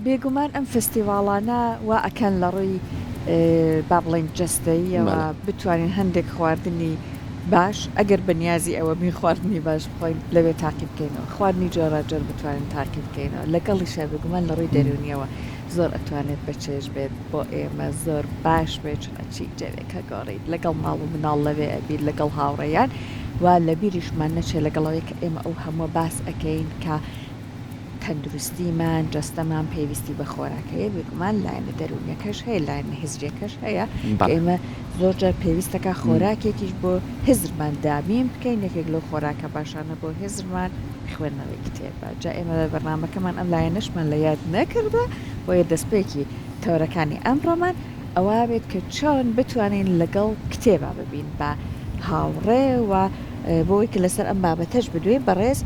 بێگومان ئەم فستیڤاڵانە وا ئەکەن لە ڕووی با بڵێن جستەیەوە بتوانین هەندێک خواردنی باش ئەگەر بەنیازی ئەوە می خواردنی باش بخۆین لەوێ تاقی بکەینەوە خواردنی جۆراجۆر بتوانین تاقی بکەینەوە لەگەڵیشە بێگومان لە ڕووی دەرونیەوە زۆر ئەتوانێت بەچێش بێت بۆ ئێمە زۆر باش بێت چون ئەچی جەوێکە گۆڕیت لەگەڵ ماڵ و مناڵ لەوێ ئەبیر لەگەڵ هاوڕێیان وا لە بیریشمان نەچێت لەگەڵەوەی کە ئێمە ئەو هەموو باس ئەەکەین کە تەندروستیمان جەستەمان پێویستی بە خۆراکەیە بێگومان لایەنە دەرونیەکەش هەیە لایەنە هزرێکەش هەیە ئێمە زۆرجار پێویستەکە خۆراکێکیش بۆ هزرمان دابین بکەین یەکێک لەو خۆراکە باشانە بۆ هزرمان خوێندنەوەی کتێبە جا ئێمە بەرنامەکەمان ئەم لایەنەشمان لە یاد نەکردە بۆیە دەستپێکی تەورەکانی ئەمڕۆمان ئەوە بێت کە چۆن بتوانین لەگەڵ کتێبە ببین بە هاوڕێ و بۆی کە لەسەر ئەم بابەتەش بدوێ بەڕێز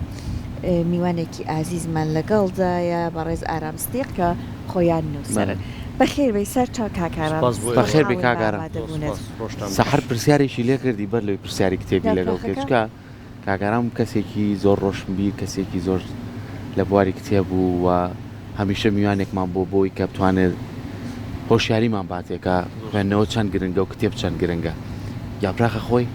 میوانێکی ئازیزمان لەگەڵدایە بەڕێز ئارامستیق کە خۆیان نووسەرن بەخێر بەی سەر چاو کاکاران بەخێر بێ کاکاران سەحر پرسیارێکی لێ کردی بەر لەوەی پرسیاری کتێبی لەگەڵ کردکە کاکارام کەسێکی زۆر ڕۆشنبیر کەسێکی زۆر لە بواری کتێب و هەمیشە میوانێکمان بۆ بۆی کە بتوانێت هۆشیاریمان باتێکە خوێندنەوە چەند گرنگە و کتێب چەند گرنگە یاپراخە خۆی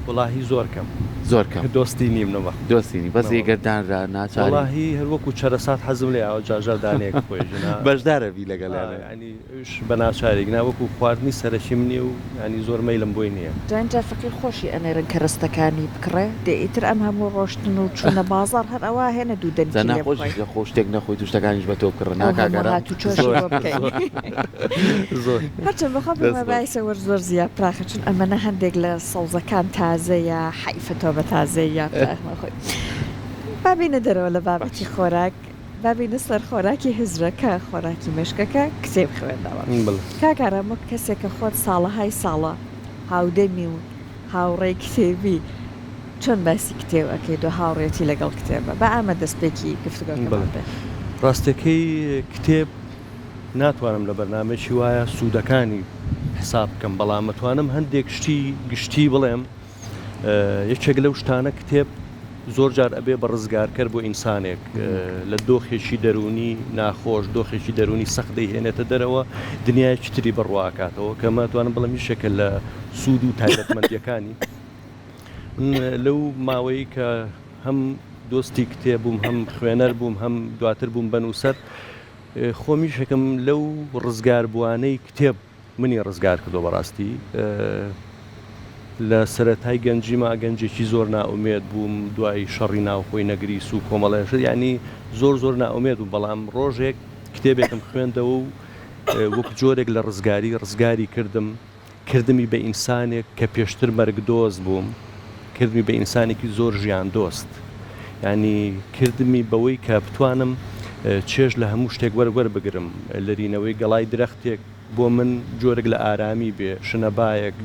وڵاهی زۆر کەم زۆر کەم دۆستی نیم نەوە دۆستینی بەس ئێگەردانرا ناچاری وڵاهی هەروەکو چەرەسات حەزم لێ ئەو جاژەردانێک خۆیژنا بەشدارە بی لەگەڵیانە ینی ئەوش بە ناچارێک ناوەکو خواردنی سەرەکی منی و ینی زۆر مەیلم بۆی نییە جانجا فەقیر خۆشی ئەنێرن کە ڕستەکانی بکڕێ دەئیتر ئەم هەموو ڕۆشتن و چوونە بازار هەر ئەوە هێنە دوو دەنجی ناخۆشی لە خۆ شتێک نەخۆی توشتەکانیش بە تۆ بکڕە ناکاگەرا تو چۆش زۆر هەرچەند بەخۆ بەبایسە وەر زۆر زیاد پراخە چون ئەمەنە هەندێک لە سەوزەکان تازەیە حیفەتەوە بە تازەیە خۆی بابینە دەرەوە لە بابەتی خۆراک بابینە سەر خۆراکی هزرەکە خۆراکی مشکەکە کتێب خوێندەوە کاکارەمە کەسێکە خۆت ساڵەهای ساڵە هاودەمی و هاوڕێی کتێبی چۆن باسی کتێب ئەەکەی دو هاوڕێتی لەگەڵ کتێبە بە ئامە دەستپێکی گفتگۆ ڕاستەکەی کتێب ناتوانم لە بەرنامەی وایە سوودەکانی حساب بکەم بەڵام متوانم هەندێک شتی گشتی بڵێم یەکێک لەو شتانە کتێب زۆر جار ئەبێ بە ڕزگارکەر بۆ ئینسانێک لە دۆخێکی دەرونی ناخۆش دۆخێکی دەرونی سەخت دەیهێنێتە دەرەوە دنیایکی تری بڕواکاتەوە کە ماتوانم بڵم شەکە لە سوود و تایبەتمەندیەکانی لەو ماوەی کە هەم دۆستی کتێب بووم هەم خوێنەر بووم هەم دواتر بووم بەنووسەر خۆمی شەکەم لەو ڕزگار بوانەی کتێب منی ڕزگار کردو بەڕاستی لە سەرەتای گەنجیما گەنجێکی زۆر ناومێت بووم دوای شەڕی ناوخۆی نەگریس و کۆمەڵێش ینی زۆر ناومێت بوو بەڵام ڕۆژێک کتێبێکم خوێندەوە و وەک جۆرێک لە ڕزگاری کردمی بە ئینسانێک کە پێشتر مەرگ دۆست بووم کردمی بە ئینسانێکی زۆر ژیان دۆست ینی کردمی بەوەی کە بتوانم چێژ لە هەموو شتێک وەرگەر بگرم لەرینەوەی گەڵای درەختێک بۆ من جۆرێک لە ئارامی بێ شنەبایەک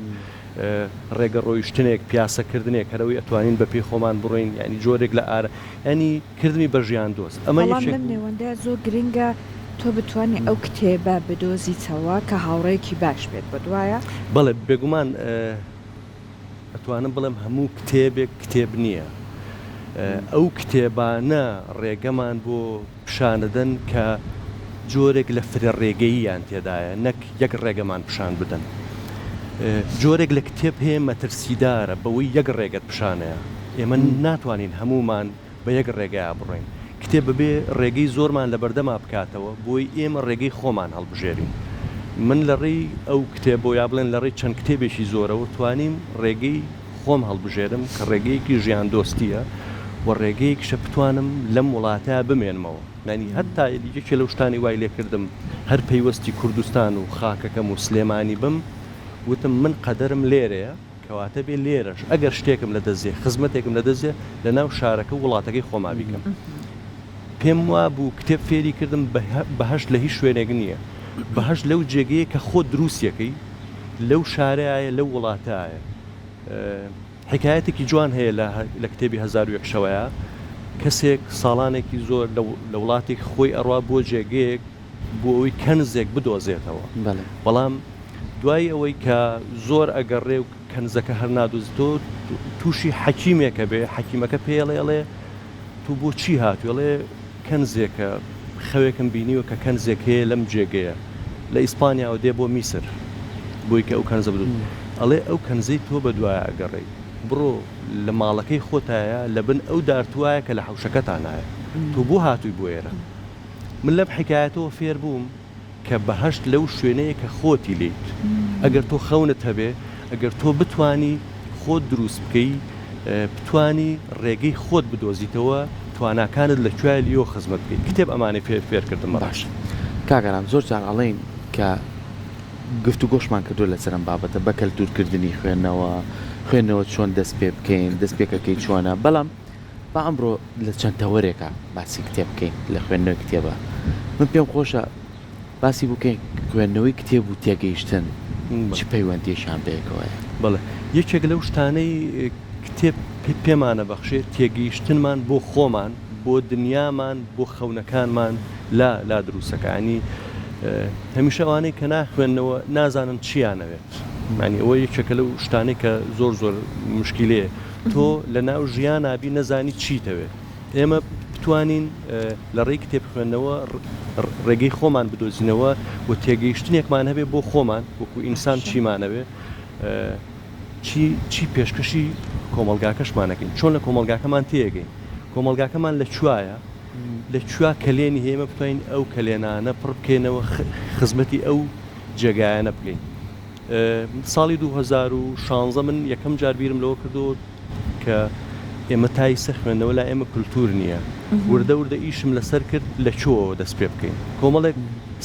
ڕێگە ڕۆیشتنێک پیاسەکردنێک هەرەوەی ئەتوانین بە پێی خۆمان بڕۆین ینی جۆرێک لە ینی کردنی بە ژیان دۆست ئەمە لەم نێوەندە زۆر گرنگە تۆ بتوانێت ئەو کتێبە بدۆزیتەوە کە هاوڕێکی باش بێت بە دوایە بەڵێ بێگومان ئەتوانم بڵێم هەموو کتێبێک کتێب نییە ئەو کتێبانە ڕێگەمان بۆ پیشانەدەن کە جۆرێک لە فرە ڕێگەییان تێدایە نەک یەک ڕێگەمان پیشان بدەن جۆرێک لە کتێب هەیە مەترسیدارە بەوەی یەک ڕێگەت پیشانەیە ئێمە ناتوانین هەمومان بە یەک ڕێگەیە بڕۆین کتێب ببێ ڕێگەی زۆرمان لە بەردەما بکاتەوە بۆی ئێمە ڕێگەی خۆمان هەڵبژێرین من لە ڕێی ئەو کتێب بۆ یا بڵێن لە ڕێی چەند کتێبێکی زۆرەوە توانیم ڕێگەی خۆم هەڵبژێرم کە ڕێگەیەکی ژیان دۆستیە و ڕێگەیەکشە بتوانم لەم وڵاتە بمێنمەوە نانی هەتا یەکێ لەو شتانی وای لێ کردم هەر پەیوەستی کوردستان و خاکەکەم و سلێمانی بم وتم من قەدەرم لێرەیە کەواتە بێ لێرەش ئەگەر شتێکم لە دەزێ خزمەتێکم لە دەزێ لە ناو شارەکە وڵاتەکەی خۆما بیکەم پێم وا بوو کتێب فێری کردم بەهەشت لە هیچ شوێنێک نییە بەهەشت لەو جێگەیە کە خۆ دروستیەکەی لەو شارەیە لەو وڵاتایە حکایەتێکی جوان هەیە لە کتێبی 1001 شەوەیە کەسێک ساڵانێکی زۆر لە وڵاتێک خۆی ئەڕوا بۆ جێگەیەک بۆ ئەوەی کەنزێک بدۆزێتەوە بەڵام دوای ئەوەی کە زۆر ئەگەڕێ و کەنزەکە هەر نادوزتۆ تووشی حەکیمێکە بێ حەکیمەکە پێڵێڵێ تو بۆ چی هاتوێڵێ کەنزێکە خەوێکم بینیوە کە کەنزێکەیە لەم جێگەیە لە ئیسپانیا و دێ بۆ میسر بۆی کە ئەو کەنزە بدون ئەڵێ ئەو کەنزەی تۆ بە دوایە ئەگەڕێی بڕۆ لە ماڵەکەی خۆتایە لە بن ئەو دارتوایە کە لە حوشەکەتانایە تۆ بۆ هاتووی بۆ ئێرە من لەم حکایەتەوە فێر بووم کە بەهەشت لەو شوێنەیە کە خۆتی لیت ئەگەر تۆ خەونت هەبێ ئەگەر تۆ بتانی خۆت دروست بکەی بتانی ڕێگەی خۆت بدۆزیتەوە تواناکانت لەکوێ لیۆ خزمەت بکەیت کتێب ئەمانەی فێرکردم باش کاگەران زۆر جار ئەڵێن کە گفتو گۆشمان کردو لە سەرم بابەتە بە کەلتورکردنی خوێنەوە چۆن دەست پێ بکەین دەست پێکەکەی چۆنە بەڵام با ئەمڕۆ لە چەند تەوەرێکە باسی کتێب بکەین لە خوێندنەوەی کتێبە من پێم خۆشە باسی بکەین خوێندنەوەی کتێب و تێگەیشتن چ پەیوەندیشان بەیەکەوەیە بەڵێ یەکێک لەو شتانەی کتێب پێمانە بەخشێت تێگەیشتنمان بۆ خۆمان بۆ دنیامان بۆ خەونەکانمان لا دروستەکانی هەمیشە ئەوانەی کە ناخوێندنەوە نازانن چیانەوێت معنی ئەوە یەکێکە لەو شتانەی کە زۆر مشکلەیە تۆ لە ناو ژیان نابی نەزانی چیتەوێت ئێمە بتوانین لە ڕێی کتێب خوێندنەوە ڕێگەی خۆمان بدۆزینەوە و تێگەیشتنێکمان هەبێ بۆ خۆمان وەکو ئینسان چیمانەوێ چی پێشکەشی کۆمەلگاکەشمانەکەین چۆن لە کۆمەلگاکەمان تێگەین کۆمەلگاکەمان لە کوایە لە کووا کەلێنی هێمە بتوانین ئەو کەلێنانە پڕ بکەینەوە خزمەتی ئەو جێگایانە بکەین ساڵی 2016 من یەکەم جار بیرم لەوە کردو کە ئێمە تایسە خوێندنەوە لا ئێمە کولتور نییە وردە ئیشم لەسەر کرد لە چۆوە دەست پێ بکەین کۆمەڵێک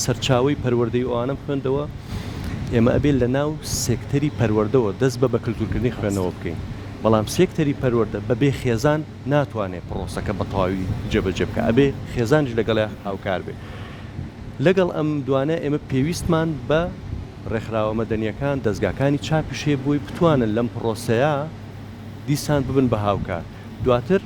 سەرچاوی پەروەردەی ئەوانە خوێندەوە ئێمە ئەبێت لە ناو سێکتەری پەروەردەوە دەست بە کولتورکردنی خوێندنەوە بکەین بەڵام سێکتەری پەروەردە بەبێ خێزان ناتوانێت پرۆسەکە بە تەواوی جێبەجێ بکە ئەبێ خێزانش لەگەڵە هاوکار بێ لەگەڵ ئەم دوانە ئێمە پێویستمان بە ڕێکخراوە مەدەنیەکان دەستگاکانی چاپیشێ بۆی بتوانن لەم پرۆسەیە دیسان ببن بە هاوکار دواتر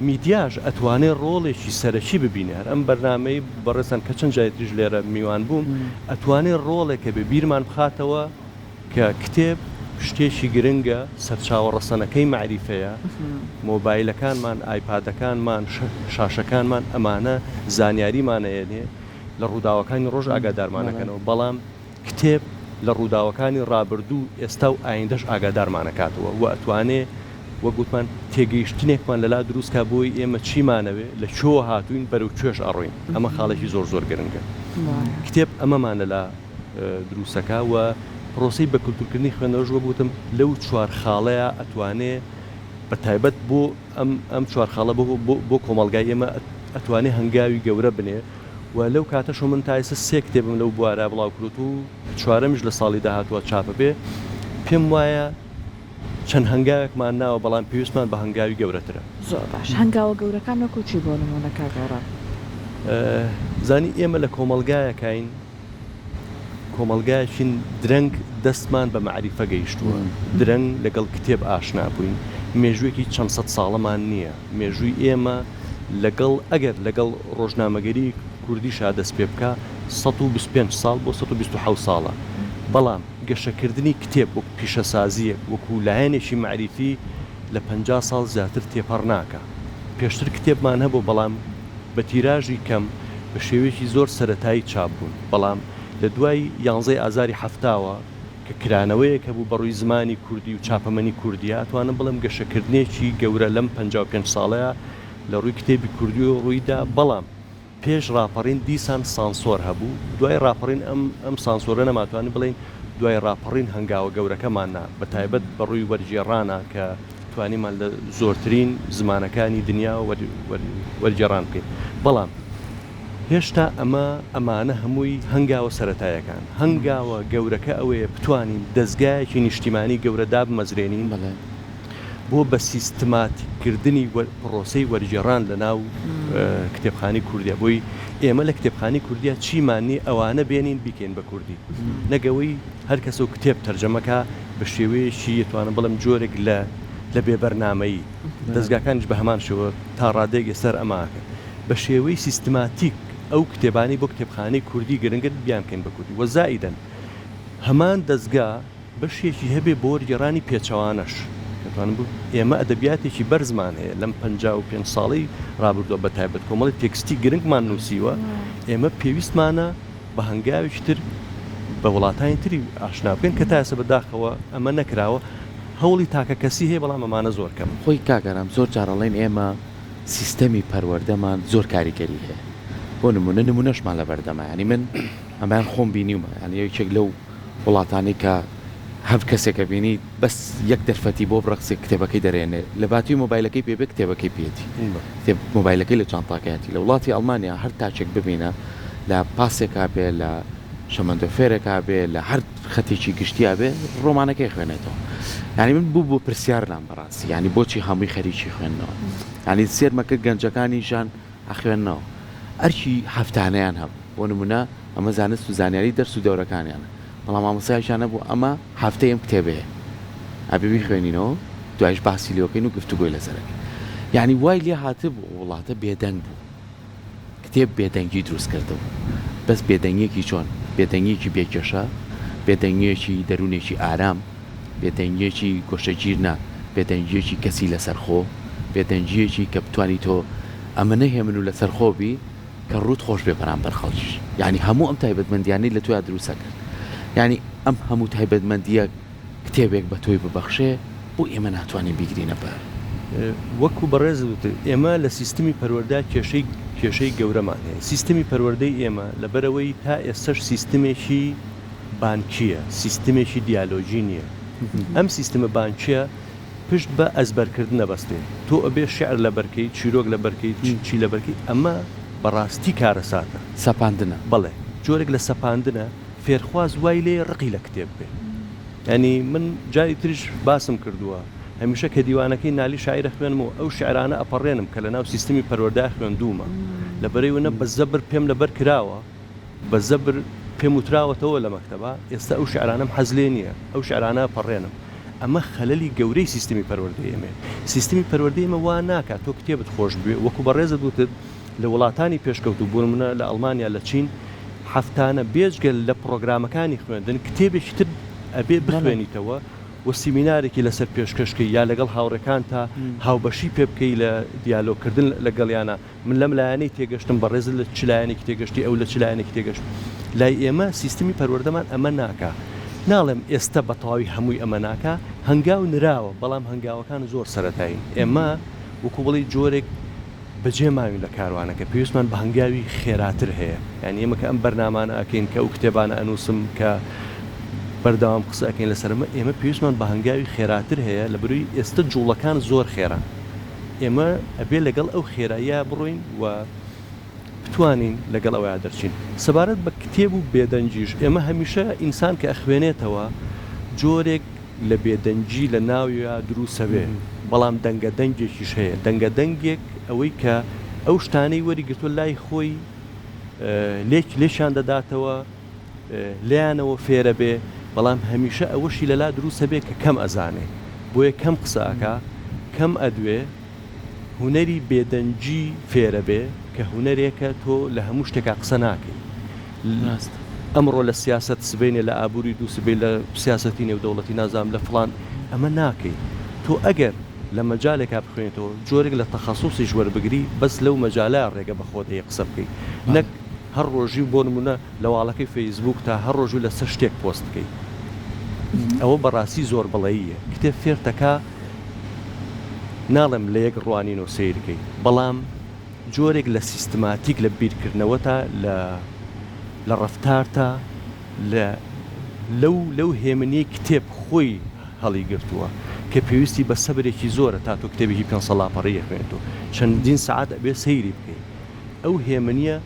میدیاژ ئەتوانێت ڕۆڵێکی سەرەکی ببینێ هەر ئەم بەرنامەی بەڕێزان کە چەند جایتریش لێرە میوان بووم ئەتوانێت ڕۆڵێکە بە بیرمان بخاتەوە کە کتێب شتێکی گرنگە سەرچاوە ڕەسەنەکەی معریفەیە مۆبایلەکانمان ئایپادەکانمان شاشەکانمان ئەمانە زانیاریمانەیەنێ لە ڕووداوەکانی ڕۆژ ئاگادارمانەکەنەوە بەڵام کتێب لە ڕووداوەکانی ڕابردوو ئێستا و ئایندەش ئاگادارمانەکاتەوە و ئەتوانێ وەگوتمان تێگەیشتنێکمان لەلا دروستکە بۆی ئێمە چیمانەوێ لە چۆ هاتوین بەرەو کوێش ئەڕۆین ئەمە خاڵێکی زۆر گرنگە کتێب ئەمەمان لەلا دروستەکە و پرۆسی بە کولتورکردنی خوێندنەوەش وەگوتم لەو چوار خاڵەیە ئەتوانێ بە تایبەت بۆ ئەم چوار خاڵە بۆ کۆمەلگای ئێمە ئەتوانێ هەنگاوی گەورە بنێ و لەو کاتەشە من تا ئێستا سێ کتێبم لەو بوارە بڵاو کرد و چوارەمیش لە ساڵی داهاتوە چاپە بێ پێم وایە چەند هەنگاوێکمان ناوە بەڵام پێویستمان بە هەنگاوی گەورەترە زۆر باش هەنگاوە گەورەکان نەکو چی بۆ نمونە کاگەڕان زانی ئێمە لە کۆمەلگایەکین کۆمەلگایەکین درەنگ دەستمان بە معریفە گەیشتووە درەنگ لەگەڵ کتێب ئاشنا بووین مێژوویەکی چەند سەد ساڵەمان نییە مێژووی ئێمە ئەگەر لەگەڵ ڕۆژنامەگەری کوردیشا دەست پێ بکە 125 ساڵ بۆ 127 ساڵە بەڵام گەشەکردنی کتێب وەک پیشەسازیە وەکو لایەنێکی معریفی لە 50 ساڵ زیاتر تێپەڕ ناکە پێشتر کتێبمان هەبوو بەڵام بە تیراژی کەم بە شێوەیەکی زۆر سەرەتایی چاپ بوون بەڵام لە دوای 11 ئازاری هەفتاوە کە کرانەوەیەکە بوو بەڕووی زمانی کوردی و چاپەمەنی کوردی ئەتوانم بڵم گەشەکردنێکی گەورە لەم 55 ساڵەیە لە ڕووی کتێبی کوردی و ڕوویدا بەڵام پێش ڕاپەڕین دیسان سانسۆر هەبوو دوای ڕاپەڕین ئەم سانسۆرە نەماتوانین بڵین دوای ڕاپەڕین هەنگاوە گەورەکەماننا بە تایبەت بەڕووی وەرگێڕانە کە توانیمان لە زۆرترین زمانەکانی دنیا وەرگێڕان بکەین بەڵام هێشتا ئەمانە هەمووی هەنگاوە سەرەتایەکان هەنگاوە گەورەکە ئەوەیە بتوانین دەستگایەکی نیشتیمانی گەورەدا بمەزرێنین بۆ بە سیستماتیکردنی پرۆسەی وەرگێڕان لە ناو کتێبخانی کوردیا بۆی ئێمە لە کتێبخانی کوردیا چیمانی ئەوانە بێنین بیکەین بە کوردی نەگەوەی هەر کەس و کتێب تەرجەمەکە بە شێوەیەشی ئەتوانە بڵم جۆرێک لە بێبەرنامەیی دەستگاکانش بە هەمان شێوە تا ڕادێک سەر ئەماکە بە شێوەی سیستماتیک ئەو کتێبانی بۆ کتێبخانەی کوردی گرنگت بیانکەین بە کوردی وەزائیدەن هەمان دەستگا بەشێکی هەبێ بۆ وەرگێڕانی پێچەوانەش کەتوانم بوو ئێمە ئەدەبیاتێکی بەرزمان هەیە لەم 55 ساڵی ڕابردووە بە تایبەت کۆمەڵی تێکستی گرنگمان نووسیوە ئێمە پێویستمانە بە هەنگاویش تر بە وڵاتانی تری ئاشنا بکەین کە تا ئێستا بەداخەوە ئەمە نەکراوە هەوڵی تاکە کەسی هەیە بەڵام ئەمانە زۆر کەم خۆی کاگەرام زۆر جارەڵێن ئێمە سیستەمی پەروەردەمان زۆر کاریگەری هەیە بۆ نمونەشمان لە بەردەمە ینی من ئەمان خۆم بینیومە ینی یەکێک لەو وڵاتانی کە هەف کەسێکە بینی بەس یەک دەرفەتی بۆ بڕقسێک کتێبەکەی دەرێنێ لە باتی مۆبایلەکەی پێبێ کتێبەکەی پێێتی کتێب مۆبایلەکەی لە چانتاکەتی لە وڵاتی ئەڵمانیا هەر تاچێک ببینە لە پاسێکا بێ لە شەمەندۆفێرێکا بێ لە هەر خەتێکی گشتیا بێ ڕۆمانەکەی خوێنێتەوە ینی من بوو بۆ پرسیارنام بەڕاستی ینی بۆچی هەمووی خەریکی خوێندنەوە ینی سێرمەکرد گەنجەکانیشان ئەخوێننەوە ئەرچی هەفتانەیان هەبوو بۆ نمونە ئەمە زانست و زانیاری دەرس و دەورەکانیانە بەڵام مامۆستایشانە بوو ئەمە هەفتەی ئەم کتێبەیە ئەبێ خوێنینەوە دوایش باسی لێوەکەین و گفتوگۆی لەسەرەکە یعنی وای لێ هاتە بوو وڵاتە بێدەنگ بوو کتێب بێدەنگی دروست کردەوە بەس بێدەنگیەکی چۆن بێدەنگیەکی بێکێشە بێدەنگیەکی دەروونێکی ئارام بێدەنگیەکی گۆشەگیر نا بێدەنگیەکی کەسی لەسەرخۆ بێدەنگیەکی کە بتوانی تۆ ئەمە نەهێمن و لەسەرخۆبی کە ڕوت خۆش بێ بەرامبەر خەڵکیش یعنی هەموو ئەم تایبەتمەندیانەی لە تۆیان دروستە کرد یعنی ئەم هەموو تایبەتمەندیە کتێبێک بە تۆی ببەخشێ بۆ ئێمە ناتوانین بیگرینە بەر وەکو بەڕێز وتر ئێمە لە سیستمی پەروەردە کێشەی گەورەمان هەیە سیستمی پەروەردەی ئێمە لەبەرەوەی تا ئێستش سیستمێکی بانکیە سیستمێکی دیالۆژی نییە ئەم سیستمە بانکیە پشت بە ئەزبەرکردن نەبەستێ تۆ ئەبێ شعر لە بەرکەی چیرۆک لە بەرکەی چی لە بەرکەی ئەمە بەڕاستی کارە ساتە سەپاندنە بەڵێ جۆرێک لە سەپاندنە فێرخواز وای لێ ڕقی لە کتێب بێ ینی من جاری تریش باسم کردووە هەمیشە کە دیوانەکەی نالی شاعرە خوێنمەوە ئەو شعرانە ئەپەڕێنم کە لە ناو سیستمی پەروەردە خوێندوومە لەبەرەوەی بە زەبر پێم لەبەر کراوە بە زەبر پێم وتراوەتەوە لە مەکتەبە ئێستا ئەو شعرانەم حەز لێ نییە ئەو شعرانە ئەپەڕێنم ئەمە خەلەلی گەورەی سیستمی پەروەردەی ئێمە سیستمی پەروەردەی ئێمە وا ناکات تۆ کتێبت خۆش بێ وەکو بەڕێزت وتت لە وڵاتانی پێشکەوت و بوونمە لە ئەڵمانیا لە چین هەفتانە بێجگەل لە پرۆگرامەکانی خوێندن کتێبێکی تر ئەبێ بخوێنیتەوە و سیمینارێکی لەسەر پێشکەشکەی یا لەگەڵ هاوڕەکان تا هاوبەشی پێ بکەی لە دیالۆکردن لەگەڵیانە من لەم لایەنەی تێگەشتم بەڕێز لە چلایەنێکی تێگەشتی ئەو لە چلایەنێکی تێگەشت لای ئێمە سیستمی پەروەردەمان ئەمە ناکا ناڵێم ئێستا بە تەواوی هەمووی ئەمە ناکا هەنگاو نراوە بەڵام هەنگاوەکان زۆر سەرەتایی ئێمە وەکو بڵی جۆرێک بەجێ ماوین لە کاروانەکە پێویستمان بە هەنگاوی خێراتر هەیە یعنی ئێمە کە ئەم بەرنامانە ئەکەین کە ئەو کتێبانە ئەنووسم کە بەردەوام قسەکەین لەسەرمە ئێمە پێویستمان بە هەنگاوی خێراتر هەیە لە بروی ئێستا جوڵەکان زۆر خێران ئێمە ئەبێ لەگەڵ ئەو خێراییە بڕۆین و بتوانین لەگەڵ ئەوەیە دەرچین سەبارەت بە کتێب و بێدەنجیش ئێمە هەمیشە ئینسان کە ئەخوێنێتەوە جۆرێک لە بێدەنجی لە ناویە دروسەوێ بەڵام دەنگە دەنگێکیش هەیە دەنگە دەنگێک ئەوەی کە ئەو شتانەی وەریگرتووە لای خۆی لێشان دەداتەوە لیانەوە فێرە بێ بەڵام هەمیشە ئەوەشی لەلا دروسە بێ کە کەم ئەزانێ بۆیە کەم قسەکە کەم ئەدوێ هوەری بێدەنجی فێرە بێ کە هوەرێکە تۆ لە هەموو شتێکا قسە ناکەی ئەمڕۆ لە سیاست سبینێ لە ئابووری دوو سبێ لە سیاسەتی نێودەوڵەتی نازام لە فڵان ئەمە ناکەی تۆ ئەگەر لە مەجالێکا بخوێنێتەوە جۆرێک لە تەخەسوسی ژوەربگری بەس لەو مەجالە ڕێگە بە خۆت هەیە قسە بکەیت نەک هەر ڕۆژی بۆ نمونە لە واڵەکەی فەیسبوک تا هەر ڕۆژوو لە سەر شتێک پۆست بکەیت ئەوە بەڕاستی زۆر بەڵەییە کتێب فێرتەکە ناڵێم لە یەک ڕوانین و سیرکەی بەڵام جۆرێک لە سیستماتیک لە بیرکردنەوە تا لە ڕەفتارتە لەو هێمنی کتێب خۆی هەڵی گرتووە کە پێویستی بە سەبرێکی زۆرە تا تۆ کتێبێکی 500 لاپەڕەیە خوێنێتەوە چەندین سەعات ئەبێ سەیری بکەیت ئەو هێمنیە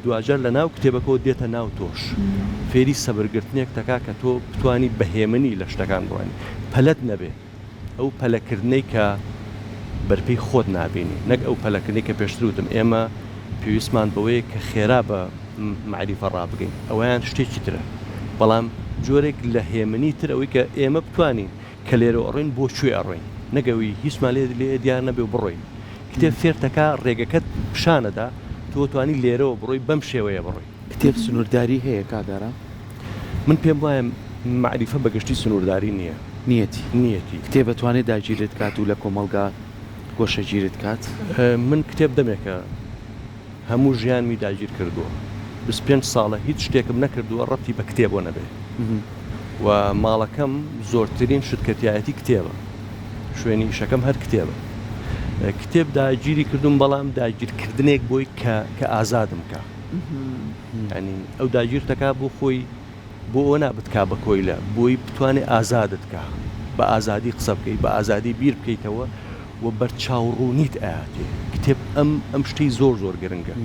دوجار لە ناو کتێبەکەەوە دێتە ناو تۆش فێری سەبرگرتنێک تەکا کە تۆ بتوانی بەهێمنی لە شتەکان بڕوانی پەلەت نەبێ ئەو پەلەکردنەی کە بەرپەی خۆت نابینی نەک ئەو پەلەکردنی کە پێشتروتم ئێمە پێویستمان بەوەیە کە خێرا بە معریفە ڕابگەین ئەویان شتێکی ترە بەڵام جۆرێک لە هێمنی تر ئەوەی کە ئێمە بتوانین کە لێرە ئەڕۆین بۆ کوێ ئەڕۆین نەگەوی هیچمان لێ دیار نەبێ و بڕۆین کتێب فێرتەکە ڕێگەکەت پیشانەدا تۆ توانی لێرەوە بڕۆی بەم شێوەیە بڕۆی کتێب سنوورداری هەیە کادارە من پێم وایە معریفە بەگشتی سنوورداری نییە نیەتی کتێب بەتوانێت داگیرێت کات و لە کۆمەڵگا گۆشەگیرت کات. من کتێب دەمێکە هەموو ژیانمی داگیر کردووە 25 ساڵە هیچ شتێکم نەکردووە ڕەتی بە کتێبەوە نەبێ و ماڵەکەم زۆرترین شتکەتیایەتی کتێبە، شوێنی ئیشەکەم هەر کتێبە. کتێب داگیری کردوم بەڵام داگیرکردنێک بۆی کە ئازادم کە، ینی ئەو داگیرتەکە بۆ خۆی بۆ ئەوە نابتکا بە کۆیلە بۆی بتوانێت ئازادت کە بە ئازادی قسە بکەیت بە ئازادی بیر بکەیتەوە و بەرچاوڕوونیت ئااتێ. کتێب ئەم شتەی زۆر گرنگە،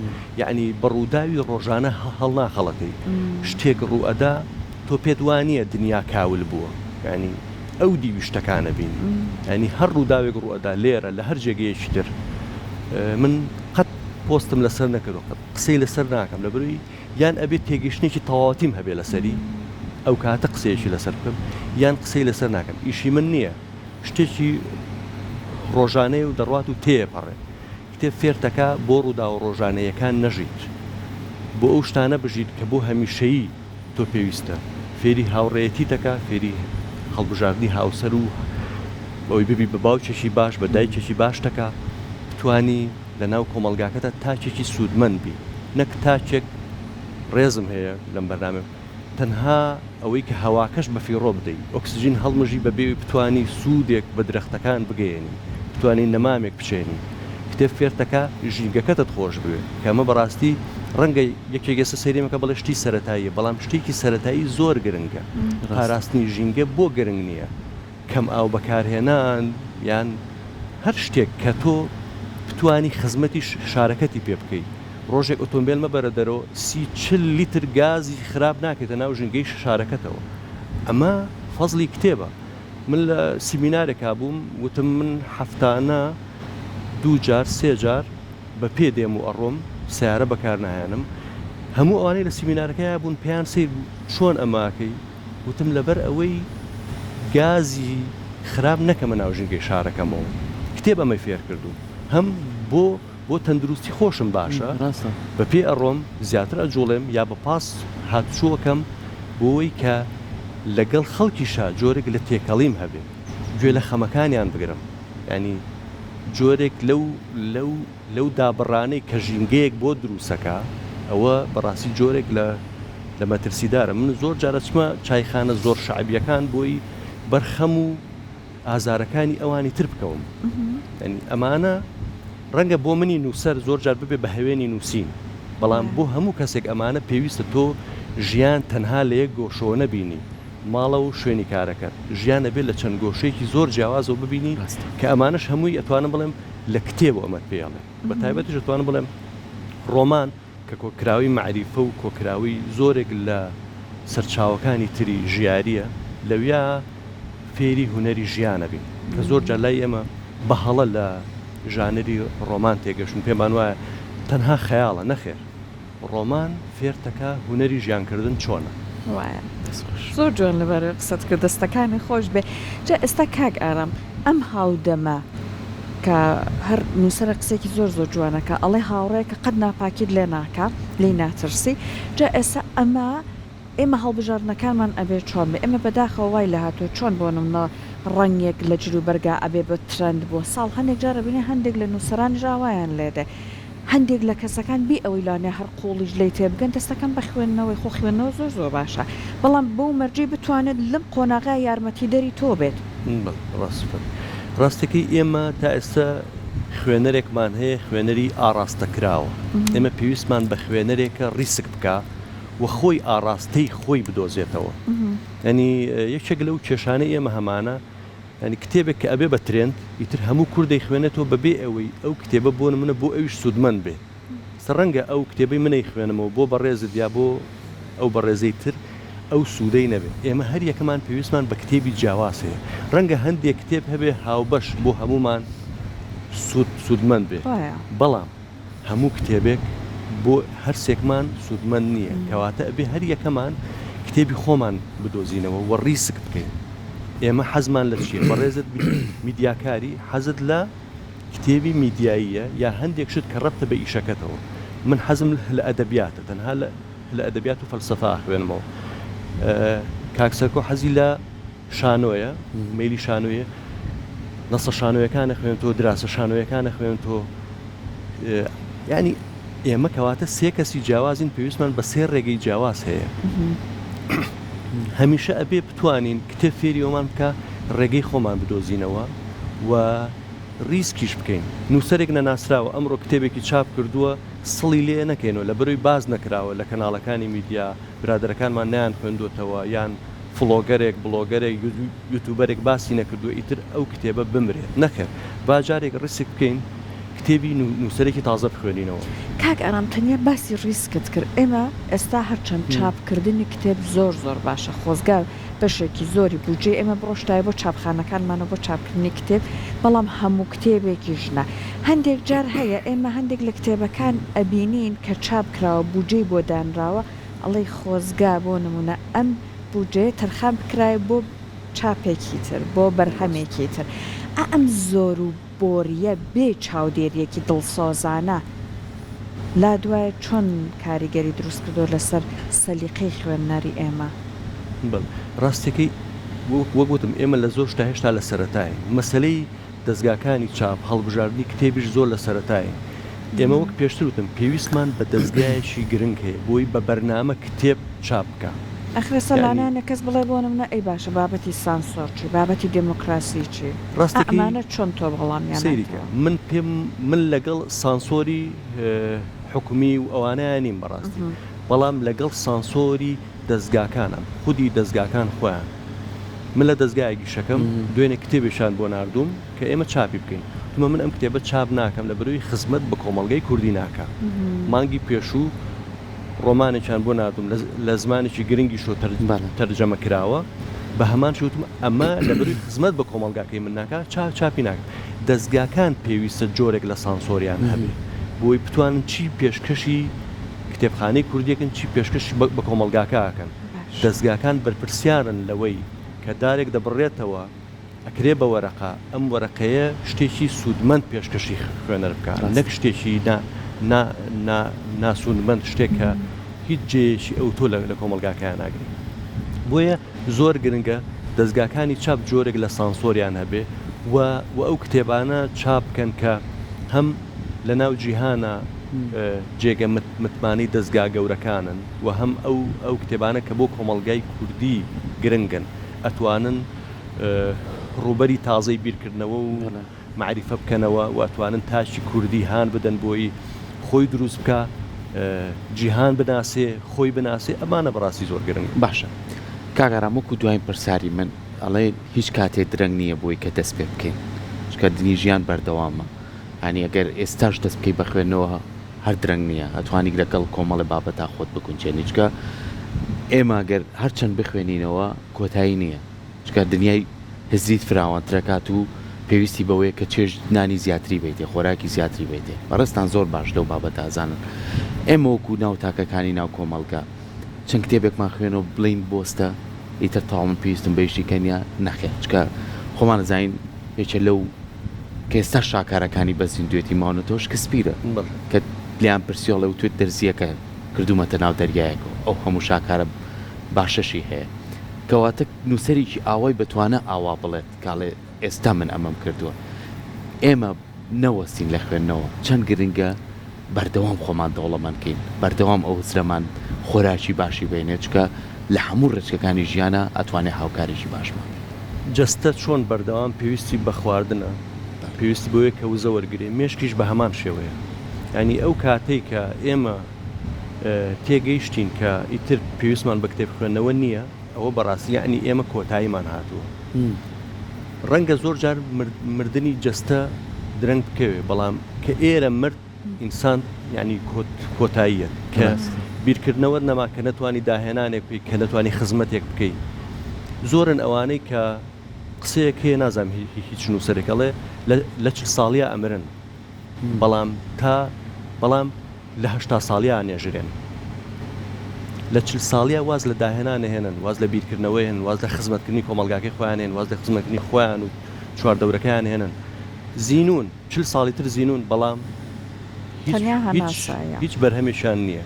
یعنی بەڕووداوی ڕۆژانە هەڵ ناخەڵەکەی شتێک ڕوئەدا تۆ پێت وانە دنیا کاول بووە، ینی ئەو دیویشتەکانە بین، ینی هەر ڕووداوێک ڕوئەدا لێرە لە هەر جێگەیەکی تر. من قەت پۆستم لەسەر نەکردو، قسەی لەسەر ناکەم لە بروی یان ئەبێت تێگەشتێکی تەواوەتیم هەبێ لەسەری ئەو کاتە قسەیەکی لەسەر بکەم یان قسەی لەسەر ناکەم. ئیشی من نییە، شتێکی ڕۆژانەی و دەڕوات و تێپەڕێ. کتێب فێرتەکە بۆ ڕوودا و ڕۆژانەیەکان نەژیت، بۆ ئەو شتانە بژیت کە بۆ هەمیشەیی تۆ پێویستە. فێری هاوڕێیەتی دەکا، فێری هەڵبژاردننی هاوسەر و بەوەی ببی بە باوچێکی باش بە دایکێکی باش دەکا، بتوانی لە ناو کۆمەلگاکەتە تاچێکی سوودمەند بی، نەک تاچێک ڕێزم هەیە لەم بەرنامە تەنها ئەوەی کە هەواکەش بە فیڕۆ بدەیت، ئۆکسسیژین هەڵمژی بەبێ بتوانی سوودێک بە درەختەکان بگەێنی، بتوانین نەمامێک بچێنی. کتێب فێرتەکە ژینگەکەتت خۆش بوێ کەمە بەڕاستی ڕەنگە یەکێگەسە سەیرێمەکە بەڵێ شتی سەرەتاییە، بەڵام شتێکی سەرەتایی زۆر گرنگە. پاراستنی ژینگە بۆ گرنگ نییە، کەم ئاو بەکارهێنان یان هەر شتێک کە تۆ بتوانی خزمەتی شارەکەتی پێ بکەیت. ڕۆژێک ئۆتۆمبیل مەبەرە دەرەوە 30-40 لیتر گازی خراپ ناکێتە ناو ژینگەی شارەکەتەوە. ئەمە فەزلی کتێبە. من لە سیمینارێکا بووم وتم من هەفتانە 2 جار 3 جار بە پێ دێم و ئەڕۆم سیارە بەکار نایانم. هەموو ئەوانەی لە سیمینارەکەی بوون پێیان سیر چۆن ئەماکەی، وتم لەبەر ئەوەی گازی خراپ نەکەمە ناو ژینگەی شارەکەمەوە. کتێب ئەمەی فێر کردو، هەم بۆ تەندروستی خۆشم باشە بە پێ ئەڕۆم زیاتر ئەجوڵێم یا بە پاس هاتچووەکەم بۆی کە لەگەڵ خەڵکیشا جۆرێک لە تێکەڵیم هەبێ، گوێ لە خەمەکانیان بگرم، ینی جۆرێک لەو دابڕانەی کە ژینگەیەک بۆ دروستەکە ئەوە بەڕاستی جۆرێک لە مەترسیدارە. من زۆر جارە چمە چایخانە زۆر شعبیەکان بۆی بەرخەم و ئازارەکانی ئەوانی تر بکەوم. ینی ئەمانە ڕەنگە بۆ منی نووسەر زۆر جار ببێ بە هەوێنی نووسین، بەڵام بۆ هەموو کەسێک ئەمانە پێویستە تۆ ژیان تەنها لە یەک گۆشەوە نەبینی، ماڵە و شوێنی کارەکەت ژیانە بێت لە چەند گۆشەیەکی زۆر جیاوازەوە ببینی کە ئەمانش هەمووی ئەتوانم بڵێم لە کتێب ئەمەد پێڵێ. بە تایبەتیش ئەتوانم بڵێم ڕۆمان کە کۆکراوی معریفە و کۆکراوی زۆرێک لە سەرچاوەکانی تری ژیاریە لەویا فێری هونەری ژیانە بین کە زۆر جار لای ئێمە بەهەڵە لە ژانری ڕۆمان تێگەشتن پێمان وایە تەنها خەیاڵە نەخێر. ڕۆمان فێرتەکە هونەری ژیانکردن چۆنە. زۆر جوان لەبەر قسەت کرد، دەستەکانی خۆش بێ. جا ئێستا کاک ئارام ئەم هاودەمە کە هەر نووسەرە قسێکی زۆر جوانەکە ئەڵێ هاوڕێکە قەت ناپاکیت لێ ناکە لێی ناترسی. جا ئێستا ئەمە ئێمە هەڵبژاردنەکانمان ئەبێ چۆن بێ، ئێمە بەداخەوە وای لە هاتووە چۆن بۆ نمونە ڕەنگێک لە جلو بەرگا ئەبێ بە ترند بۆ ساڵ هەندێک جارە بینێ هەندێک لە نووسەران ژاوایان لێدە، هەندێک لە کەسەکان بی ئەوەی لانێ هەر قوڵیش لی تێبگەن دەستەکەم بە خوێندنەوەی خۆ خوێندنەوە زۆر باشە، بەڵام بۆ مەرجی بتوانێت لەم قۆناغای یارمەتی دەری تۆ بێت. ڕاستەکەی ئێمە تا ئێستا خوێنەرێکمان هەیە، خوێنەری ئاراستە کراوە. ئێمە پێویستمان بە خوێنەرێکە ڕیسک بکە و خۆی ئاراستەی خۆی بدۆزێتەوە. ینی یەکێک لەو کێشانەی ئێمە هەمانە، ینی کتێبێک کە ئەبێ بە ترند ئیتر هەموو کوردەی خوێنێتەوە بەبێ ئەوەی ئەو کتێبە بۆ منە بۆ ئەویش سوودمەند بێ. سەرڕەنگە ئەو کتێبەی منەی خوێنمەوە بۆ بەڕێزت یا بۆ ئەو بەڕێزەی تر ئەو سوودەی نەبێت. ئێمە هەر یەکەمان پێویستمان بە کتێبی جیاواز هەیە. ڕەنگە هەندێک کتێب هەبێ هاوبەش بۆ هەمومان سوودمەند بێ، بەڵام هەموو کتێبێک بۆ هەرسێکمان سوودمەند نییە، کەواتە ئەبێ هەر یەکەمان کتێبی خۆمان بدۆزینەوە و ڕیسک بکەین. ئێمە حەزمان لە چیە؟ بەڕێزت میدیاکاری حەزت لە کتێبی میدیاییە یا هەندێک شت کە ڕەبتە بە ئیشەکەتەوە. من حەزم لە ئەدەبیاتە، تەنها لە ئەدەبیات و فەلسەفا خوێنمەوە. کاکسەرکۆ حەزی لە شانۆیە میلی شانۆیە نەسە شانۆیەکانە خوێنتەوە دراسە شانۆیەکانە خوێنتەوە ینی ئێمە کەواتە سێ کەسی جیاوازین پێویستمان بە سێ ڕێگەی جیاواز هەیە هەمیشە ئەبێ بتوانین کتێب فێری ئەومان بکە ڕێگەی خۆمان بدۆزینەوە و ریسکیش بکەین نووسەرێک نەناسراوە ئەمڕۆ کتێبێکی چاپ کردووە سڵی لێ نەکەینەوە لە بەروی باز نەکراوە لە کەناڵەکانی میدیا برادەرەکانمان نیان خوێندوتەوە یان فلۆگەرێک بڵۆگەرێک یوتوبەرێک باسی نەکردووە ئیتر ئەو کتێبە بمرێت نەکرد باجارێک ڕیسک بکەین کتێبی نووسەرێکی تازە بخوێنینەوە کاک ئارام تەنیا باسی ڕیسکت کرد ئێمە ئێستا هەرچەند چاپکردنی کتێب زۆر باشە خۆزگار بەشێکی زۆری بودجێ ئێمە بڕۆشتای بۆ چاپخانەکانمانە بۆ چاپکردنی کتێب بەڵام هەموو کتێبێکی ژنە هەندێک جار هەیە ئێمە هەندێک لە کتێبەکان ئەبینین کە چاپ کراوە بودجێ بۆ دانراوە ئەڵەی خۆزگا بۆ نمونە ئەم بودجێ تەرخان بکرای بۆ چاپێکی تر بۆ بەرهەمێکی تر ئەم زۆر و بۆریە بێ چاودێریەکی دڵسۆزانە لا دوایە چۆن کاریگەری دروست کردۆ لەسەر سەلیقەی خوێندنەری ئێمە ڕاستەکەی وەگوتم ئێمە لە زۆر شتا هێشتا لە سەرەتای مەسلەی دەستگاکانی چاپ هەڵبژاردننی کتێبیش زۆر لە سەرەتای ئێمە وەک پێشتر وتم پێویستمان بە دەستگایەکی گرنگ هەیە بۆی بە بەرنامە کتێب چاپ بکە ئەخرە سەلانانە کەس بڵێ بۆ نمونە ئەی باشە بابەتی سانسۆر چی بابەتی دموکراسی چی ئەمانە چۆن تۆ بەڵامیان سەیریکە من لەگەڵ سانسۆری حکومی و ئەوانەیە نیم بەڕاستی بەڵام لەگەڵ سانسۆری دەستگاکانم خودی دەستگاکان خۆیان من لە دەستگایەکی شەکەم دوێنێ کتێبێشان بۆ نردوم کە ئێمە چاپی بکەین تومە من ئەم کتێبە چاپ ناکەم لە بەروی خزمەت بە کۆمەڵگەی کوردی ناکە مانگی پێشوو ڕۆمانێکیان بۆ نردوم لە زمانێکی گرنگی شۆ تەرجەمە کراوە بە هەمان شوتم ئەمە لە بەروی خزمەت بە کۆمەڵگاکەی من ناکە چاپی ناکەم دەستگاکان پێویستە جۆرێک لە سانسۆریان هەبێ بۆی بتوانن چی پێشکەشی کتێبخانەی کوردیەکەن چی پێشکەشی بە کۆمەڵگاکەکەن دەستگاکان بەرپرسیارن لەوەی کە دارێک دەبڕێتەوە ئەکرێ بە وەرەقا ئەم وەرەقەیە شتێکی سوودمەند پێشکەشی خوێنەر بکات نەک شتێکی ناسوودمەند شتێکە هیچ جێشی ئەو تۆ لە کۆمەڵگاکەیان ناگرێت بۆیە زۆر گرنگە دەستگاکانی چاپ جۆرێک لە سانسۆریان هەبێ و ئەو کتێبانە چاپ بکەن کە هەم لە ناو جیهانە جێگە متمانی دەستگا گەورەکانن و هەم ئەو کتێبانە کە بۆ کۆمەڵگای کوردی گرنگن ئەتوانن ڕوبەری تازەی بیرکردنەوە و معریفە بکەنەوە و ئەتوانن تاشی کوردی هان بدەن بۆی خۆی دروست بکە جیهان بناسێ خۆی بناسێ ئەمانە بەڕاستی زۆر گرنگ باشە کاگەرام وەکو دوایین پرسیاری من ئەڵێ هیچ کاتێ درەنگ نییە بۆی کە دەست پێ بکەین چکە دنی ژیان بەردەوامە هەنی ئەگەر ئێستاش دەست بکەی بە خوێندنەوە هەر درەنگ نییە ئەتوانی لەگەڵ کۆمەڵی بابەتا خۆت بکونچێنی چکە ئێمە گەر هەرچەند بخوێنینەوە کۆتایی نییە چکە دنیای هزریت فراوانترەکات و پێویستی بەوەیە کە چێژ نانی زیاتری بیتێ خۆراکی زیاتری بیتێ بەڕستان زۆر باش لەو بابەت ئازانن ئێمە وەکو ناو تاکەکانی ناو کۆمەڵگا چەند کتێبێکمان خوێنەوە بڵین بۆستە ئیتر تاوامن پێویستم بەیشتی کەنیا نەخێت چکە خۆمان زین یەکێ لەو کە ئێستا شاکارەکانی بەزین دوێتی ماونەتەوەش کە سپیرە کە لیان پرسیۆڵە و توێت دەرزیەکە کردومەتە ناو دەریایەکەوە ئەو هەموو شاکارە باشەشی هەیە کەواتە نووسەرێکی ئاوای بتوانە ئاوا بڵێت کاڵێ ئێستا من ئەمەم کردووە ئێمە نەوەستین لە خوێندنەوە چەند گرنگە بەردەوام خۆمان دەوڵەمەندکەین بەردەوام ئەو زرەمان خۆراکی باشی بینێت چکە لە هەموو ڕێچکەکانی ژیانە ئەتوانێت هاوکارێکی باشمان جەستە چۆن بەردەوام پێویستی بە خواردنە پێویستی بۆیە کە وزە وەرگێ مێشکیش بە هەمان شێوەیە ینی ئەو کاتەی کە ئێمە تێگەیشتین کە ئیتر پێویستمان بە کتێب خوێندنەوە نییە ئەوە بەڕاستی یعنی ئێمە کۆتاییمان هاتووە ڕەنگە زۆر جار مردنی جەستە درەنگ بکەوێ بەڵام کە ئێرە مرد ئینسان ینی کۆتاییە کە بیرکردنەوە نەما کە نەتوانی داهێنانێک بکەی کە نەتوانی خزمەتێک بکەیت زۆرن ئەوانەی کە قسەیەک هەیە نازانم هیچ نووسەرێکەڵێ لە 40 ساڵیە ئەمرن بەڵام لە 80 ساڵیە نێژرێن لە 40 ساڵیە واز لە داهێنانە هێنن واز لە بیرکردنەوەی هێن واز لە خزمەتکردنی کۆمەڵگاکەی خۆیان هێن واز لە خزمەتکردنی خۆیان و چواردەورەکەیان هێنن زیینون 40 ساڵی تر زیینون بەڵام هیچ بەرهەمێکیان نییە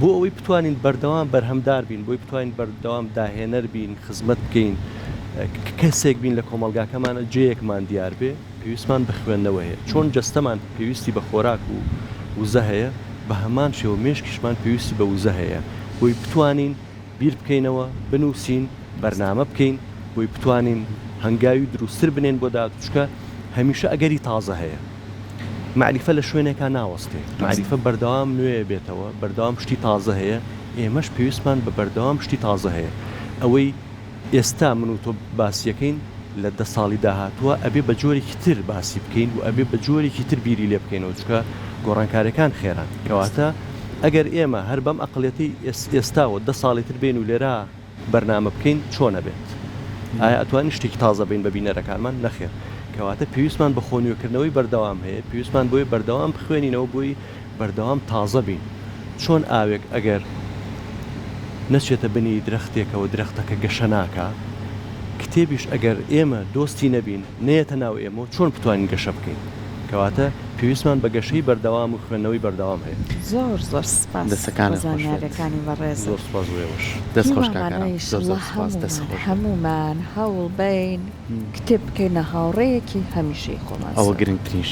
بۆ ئەوەی بتوانین بەردەوام بەرهەمدار بین بۆی بتوانین بەردەوام داهێنەر بین خزمەت بکەین کەسێک بین لە کۆمەلگاکەمانە جەیەکمان دیار بێ پێویستمان بە خوێندنەوە هەیە چۆن جەستەمان پێویستی بە خۆراک و وزە هەیە بە هەمان شێوە مێشکیشمان پێویستی بە وزە هەیە بۆی بتوانین بیر بکەینەوە بنووسین بەرنامە بکەین بۆی بتوانین هەنگاوی دروستتر بنێن بۆ داهاتووچکە هەمیشە ئەگەری تازە هەیە معریفە لە شوێنێکا ناوەستێ معریفە بەردەوام نوێ بێتەوە بەردەوام شتی تازە هەیە ئێمەش پێویستمان بە بەردەوام شتی تازە هەیە ئەوەی ئێستا من و تۆ باسیەکەین لە 10 ساڵی داهاتووە ئەبێ بە جۆرێکی تر باسی بکەین و ئەبێ بە جۆرێکی تر بیری لێ بکەینەوە چکە گۆڕانکارەکان خێران کەواتە ئەگەر ئێمە هەر بەم ئەقڵەتی ئێستاوە 10 ساڵی تر بین و لێرە بەرنامە بکەین چۆنە بێت ئایا ئەتوانین شتێکی تازە بین بە بینەرەکانمان نەخێر کەواتە پێویستمان بە خۆنیۆکردنەوەی بەردەوام هەیە پێویستمان بۆی بەردەوام بخوێنینەوە بۆی بەردەوام تازە بین چۆن ئاوێک ئەگەر نەچێتە بنی درەختێکەوە درەختەکە گەشە ناکە کتێبیش ئەگەر ئێمە دۆستی نەبین نێتە ناو ئێمە چۆن بتوانین گەشە بکەین کەواتە پێویستمان بە گەشەی بەردەوام و خوێندنەوەی بەردەوام هەیە زۆر زۆر سپاس زانیاریەکانی بەڕێز زۆر سپاس وێوەش دەستخۆش هەمومان هەوڵ بین کتێب بکەینە هاوڕێیەکی هەمیشەی خۆمان ئەوە گرنگترین